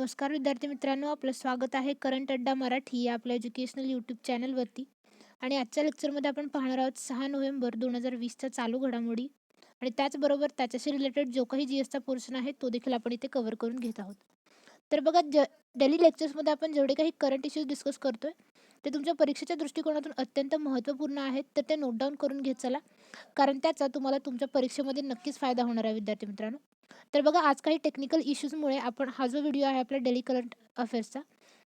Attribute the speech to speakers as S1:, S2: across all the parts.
S1: नमस्कार विद्यार्थी मित्रांनो, आपलं स्वागत आहे करंट अड्डा मराठी या आपल्या एज्युकेशनल यूट्यूब चॅनलवरती. आणि आजच्या लेक्चरमध्ये आपण पाहणार आहोत 6 नोव्हेंबर 2020च्या चालू घडामोडी आणि त्याचबरोबर त्याच्याशी रिलेटेड जो काही जी एसचा पोर्शन आहे तो देखील आपण इथे कव्हर करून घेत आहोत. तर बघा, डेली लेक्चर्समध्ये आपण जेवढे काही करंट इश्यूज डिस्कस करतोय ते तुमच्या परीक्षेच्या दृष्टिकोनातून अत्यंत महत्त्वपूर्ण आहेत, तर ते नोट डाऊन करून घेत चला, कारण त्याचा तुम्हाला तुमच्या परीक्षेमध्ये नक्कीच फायदा होणार आहे विद्यार्थी मित्रांनो. तर बघा, आज काही टेक्निकल इश्यूजमुळे आपण हा जो व्हिडिओ आहे आपला डेली करंट अफेअर्सचा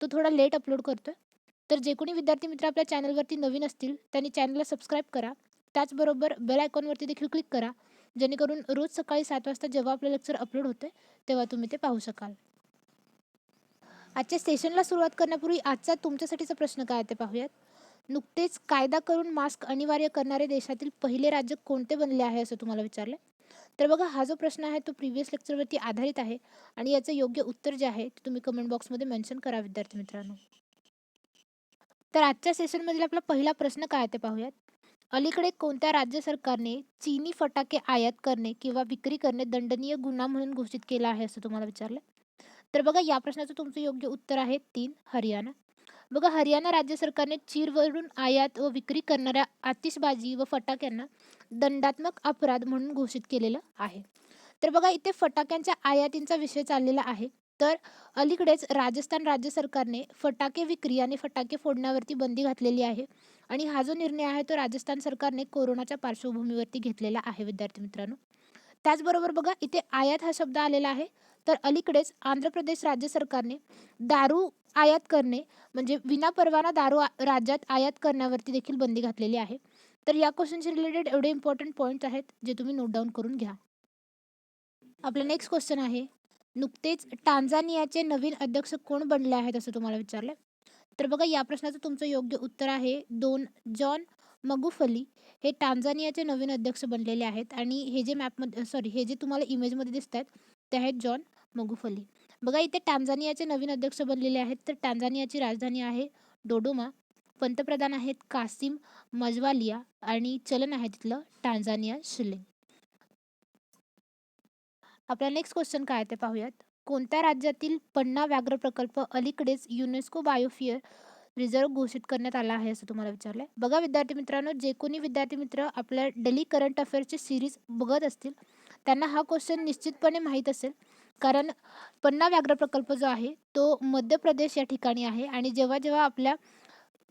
S1: तो थोडा लेट अपलोड करतोय. तर जे कोणी विद्यार्थी मित्र आपल्या चॅनलवरती नवीन असतील त्यांनी चॅनलला सबस्क्राईब करा. त्याचबरोबर बेल आयकॉनवरती देखील क्लिक करा, जेणेकरून रोज सकाळी 7 वाजता जेव्हा आपलं लेक्चर अपलोड होते तेव्हा तुम्ही ते पाहू शकाल. आजच्या सेशनला सुरुवात करण्यापूर्वी आजचा तुमच्यासाठीचा प्रश्न काय आहे ते पाहूयात. नुकतेच कायदा करून मास्क अनिवार्य करणारे देशातील पहिले राज्य कोणते बनले आहे असं तुम्हाला विचारलं. तर बघा, हा जो प्रश्न आहे तो प्रिव्हियस लेक्चरवरती आधारित आहे आणि याचं योग्य उत्तर जे आहे ते तुम्ही कमेंट बॉक्समध्ये मेन्शन करा विद्यार्थी मित्रांनो. तर आजच्या सेशनमधील आपला पहिला प्रश्न काय आहे ते पाहूयात. अलीकडे कोणत्या राज्य सरकारने चीनी फटाके आयात करणे किंवा विक्री करणे दंडनीय गुन्हा म्हणून घोषित केला आहे असं तुम्हाला विचारलं. तर बघा, या प्रश्नाचं तुमचं योग्य उत्तर आहे 3, हरियाणा. बघा, हरियाणा राज्य सरकारने चीनवरून आयात व विक्री करणाऱ्या आतिषबाजी व फटाक्यांना दंडात्मक अपराध म्हणून घोषित केलेलं आहे. तर बघा, इथे फटाक्यांच्या आयातींचा विषय चाललेला आहे. तर अलीकडेच राजस्थान राज्य सरकारने फटाके विक्री आणि फटाके फोडण्यावरती बंदी घातलेली आहे आणि हा जो निर्णय आहे तो राजस्थान सरकारने कोरोनाच्या पार्श्वभूमीवरती घेतलेला आहे विद्यार्थी मित्रांनो. त्याचबरोबर बघा, इथे आयात हा शब्द आलेला आहे. तर अलीकडेच आंध्र प्रदेश राज्य सरकारने दारू आयात करणे म्हणजे विनापरवाना दारू राज्यात आयात करण्यावरती देखील बंदी घातलेली आहे. तर या क्वेश्चनशी रिलेटेड एवढे इम्पॉर्टंट पॉईंट्स आहेत जे तुम्ही नोट डाऊन करून घ्या. आपला नेक्स्ट क्वेश्चन आहे, नुकतेच टांझानियाचे नवीन अध्यक्ष कोण बनले आहेत असं तुम्हाला विचारलं. तर बघा, या प्रश्नाचं तुमचं योग्य उत्तर आहे 2, जॉन मगुफली. हे टांझानियाचे नवीन अध्यक्ष बनलेले आहेत आणि हे जे मॅपमध्ये हे जे तुम्हाला इमेजमध्ये दिसत आहेत ते आहेत जॉन मगुफली. बघा, इथे टांझानियाचे नवीन अध्यक्ष बनलेले आहेत. तर टांझानियाची राजधानी आहे डोडोमा. पंतप्रधान आहेत कासिम मजवालिया आणि चलन आहे तिथलं टांझानिया शिलिंग. आपला नेक्स्ट क्वेश्चन काय आहे ते पाहूयात. कोणत्या राज्यातील पन्ना व्याघ्र प्रकल्प अलीकडेच युनेस्को बायोस्फिअर रिझर्व्ह घोषित करण्यात आला आहे असं तुम्हाला विचारलंय. बघा विद्यार्थी मित्रांनो, जे कोणी विद्यार्थी मित्र आपल्या डेली करंट अफेअर्सची सिरीज बघत असतील त्यांना हा क्वेश्चन निश्चितपणे माहीत असेल, कारण पन्ना व्याघ्र प्रकल्प जो आहे तो मध्य प्रदेश या ठिकाणी आहे आणि जेव्हा जेव्हा आपल्या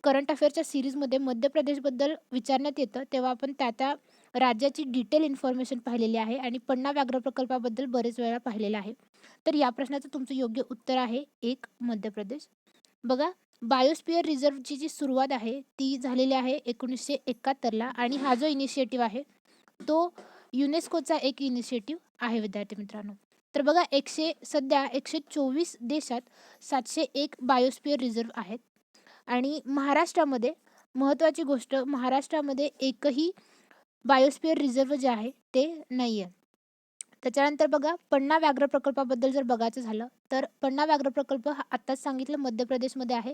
S1: करंट अफेअरच्या सीरीजमध्ये मध्य प्रदेशबद्दल विचारण्यात येतं तेव्हा आपण त्या त्या राज्याची डिटेल इन्फॉर्मेशन पाहिलेली आहे आणि पन्ना व्याघ्र प्रकल्पाबद्दल बरेच वेळा पाहिलेलं आहे. तर या प्रश्नाचं तुमचं योग्य उत्तर आहे 1, मध्य प्रदेश. बघा, बायोस्फिअर रिझर्वची जी सुरुवात आहे ती झालेली आहे 1971ला आणि हा जो इनिशिएटिव्ह आहे तो युनेस्कोचा एक इनिशिएटिव्ह आहे विद्यार्थी मित्रांनो. तर बघा, सध्या 124 देशात 701 बायोस्फिअर रिझर्व्ह आहेत आणि महाराष्ट्रामध्ये महत्त्वाची गोष्ट, महाराष्ट्रामध्ये एकही बायोस्फिअर रिझर्व्ह जे आहे ते नाही आहे. त्याच्यानंतर बघा, पन्ना व्याघ्र प्रकल्पाबद्दल जर बघायचं झालं तर पन्ना व्याघ्र प्रकल्प हा आत्ताच सांगितलं मध्य प्रदेशमध्ये आहे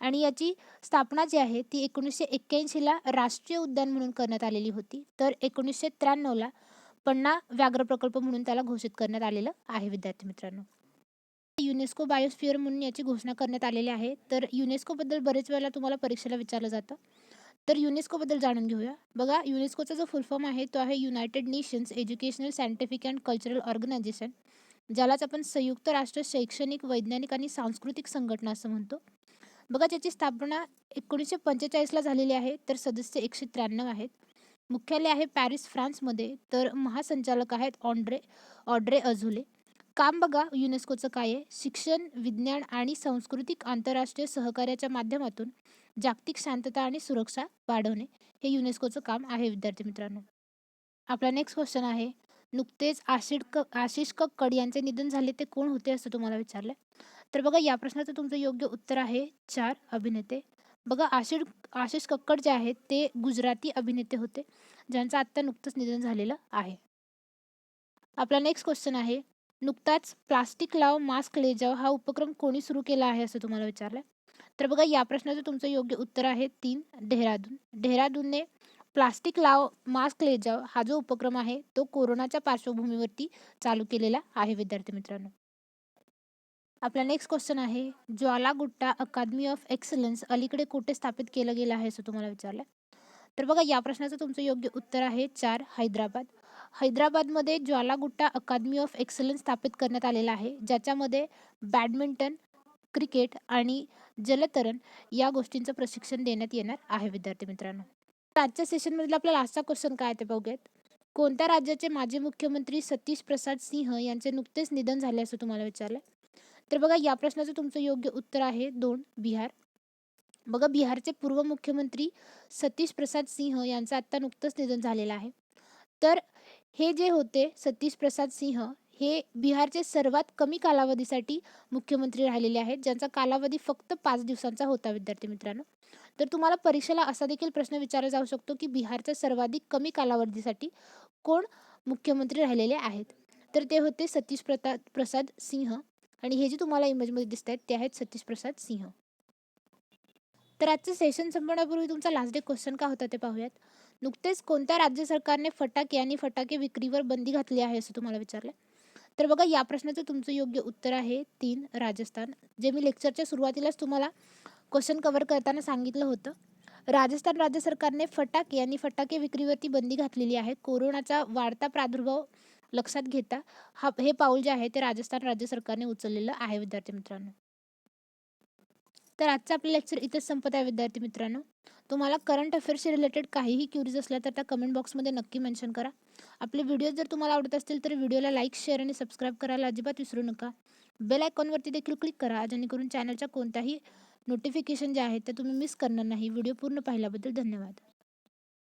S1: आणि याची स्थापना जी आहे ती 1981ला राष्ट्रीय उद्यान म्हणून करण्यात आलेली होती. तर 1993ला पन्ना व्याघ्र प्रकल्प म्हणून त्याला घोषित करण्यात आलेलं आहे विद्यार्थी मित्रांनो. युनेस्को बायोस्फिअर म्हणून याची घोषणा करण्यात आलेली आहे. तर युनेस्कोबद्दल बरेच वेळेला तुम्हाला परीक्षेला विचारलं जातं. तर युनेस्कोबद्दल जाणून घेऊया. बघा, युनेस्कोचा जो फुल फॉर्म आहे तो आहे United Nations Educational Scientific and Cultural Organization, ज्यालाच आपण संयुक्त राष्ट्र शैक्षणिक, वैज्ञानिक आणि सांस्कृतिक संघटना असं म्हणतो. बघा, त्याची स्थापना 1945ला झालेली आहे. तर सदस्य 193 आहेत. मुख्यालय आहे पॅरिस, फ्रान्समध्ये. तर महासंचालक आहेत ऑड्रे ऑड्रे अझुले. काम बघा युनेस्कोचं काय आहे, शिक्षण, विज्ञान आणि सांस्कृतिक आंतरराष्ट्रीय सहकार्याच्या माध्यमातून जागतिक शांतता आणि सुरक्षा वाढवणे हे युनेस्कोचं काम आहे विद्यार्थी मित्रांनो. आपला नेक्स्ट क्वेश्चन आहे, नुकतेच आशिष कक्कड यांचे निधन झाले ते कोण होते असं तुम्हाला विचारलंय. तर बघा, या प्रश्नाचं तुमचं योग्य उत्तर आहे 4, अभिनेते. बघा, आशिष कक्कड जे आहेत ते गुजराती अभिनेते होते ज्यांचं आत्ता नुकतंच निधन झालेलं आहे. आपला नेक्स्ट क्वेश्चन आहे, नुकताच प्लास्टिक लाव मास्क ले जाव हा उपक्रम कोणी सुरू केला आहे असं तुम्हाला विचारलंय. तर बघा, या प्रश्नाचं तुमचं योग्य उत्तर आहे 3, डेहराडून. डेहराडूनने प्लास्टिक लाव मास्क ले जाव हा जो उपक्रम आहे तो कोरोनाच्या पार्श्वभूमीवरती चालू केलेला आहे विद्यार्थी मित्रांनो. आपला नेक्स्ट क्वेश्चन आहे, ज्वाला गुट्टा अकादमी ऑफ एक्सलन्स अलीकडे कुठे स्थापित केलं गेलं आहे असं तुम्हाला विचारलं. तर बघा या प्रश्नाचं तुमचं योग्य उत्तर आहे 4 हैदराबाद. हैदराबादमध्ये ज्वाला गुट्टा अकादमी ऑफ एक्सलन्स स्थापित करण्यात आलेला आहे, ज्याच्यामध्ये बॅडमिंटन, क्रिकेट आणि जलतरण या गोष्टींचं प्रशिक्षण देण्यात येणार आहे विद्यार्थी मित्रांनो. आजच्या सेशनमधला आपला लास्टचा क्वेश्चन काय आहे ते बघूयात. कोणत्या राज्याचे माजी मुख्यमंत्री सतीश प्रसाद सिंह यांचे नुकतेच निधन झाले असं तुम्हाला विचारलं. तर बघा या प्रश्नाचं तुमचं योग्य उत्तर आहे 2 बिहार. बघा बिहारचे पूर्व मुख्यमंत्री सतीश प्रसाद सिंह यांचं आत्ता नुकतंच निधन झालेलं आहे. तर हे जे होते सतीश प्रसाद सिंह हे बिहारचे सर्वात कमी कालावधीसाठी मुख्यमंत्री राहिलेले आहेत, ज्यांचा कालावधी फक्त 5 दिवसांचा होता विद्यार्थी मित्रांनो. तर तुम्हाला परीक्षेला असा देखील प्रश्न विचारला जाऊ शकतो की बिहारच्या सर्वाधिक कमी कालावधीसाठी कोण मुख्यमंत्री राहिलेले आहेत. तर ते होते सतीश प्रसाद सिंह आणि हे जे तुम्हाला इमेजमध्ये दिसत आहेत ते आहेत सतीश प्रसाद सिंह. तर आजचं सेशन संपवण्यापूर्वी तुमचा लास्ट डे क्वेश्चन का होता ते पाहूयात. नुकतेच कोणत्या राज्य सरकारने फटाके आणि फटाके विक्रीवर बंदी घातली आहे असं तुम्हाला विचारलं. तर बघा या प्रश्नाचं तुमचं योग्य उत्तर आहे 3 राजस्थान. जे मी लेक्चरच्या सुरुवातीलाच तुम्हाला क्वेश्चन कव्हर करताना सांगितलं होतं. राजस्थान राज्य सरकारने फटाके आणि फटाके विक्रीवरती बंदी घातलेली आहे. कोरोनाचा वाढता प्रादुर्भाव लक्षात घेता हे पाऊल जे आहे ते राजस्थान राज्य सरकारने उचललेलं आहे विद्यार्थी मित्रांनो. तर आजचं आपलं लेक्चर इथेच संपत आहे विद्यार्थी मित्रांनो. तुम्हाला करंट अफेअर्सशी रिलेटेड काहीही क्युरीज असल्या तर त्या कमेंट बॉक्समध्ये नक्की मेन्शन करा. आपले व्हिडिओ जर तुम्हाला आवडत असतील तर व्हिडिओला लाईक, शेअर आणि सबस्क्राईब करायला अजिबात विसरू नका. बेल आयकॉनवरती देखील क्लिक करा, जेणेकरून चॅनलच्या कोणत्याही नोटिफिकेशन जे आहेत ते तुम्ही मिस करणार नाही. व्हिडिओ पूर्ण पाहिल्याबद्दल धन्यवाद.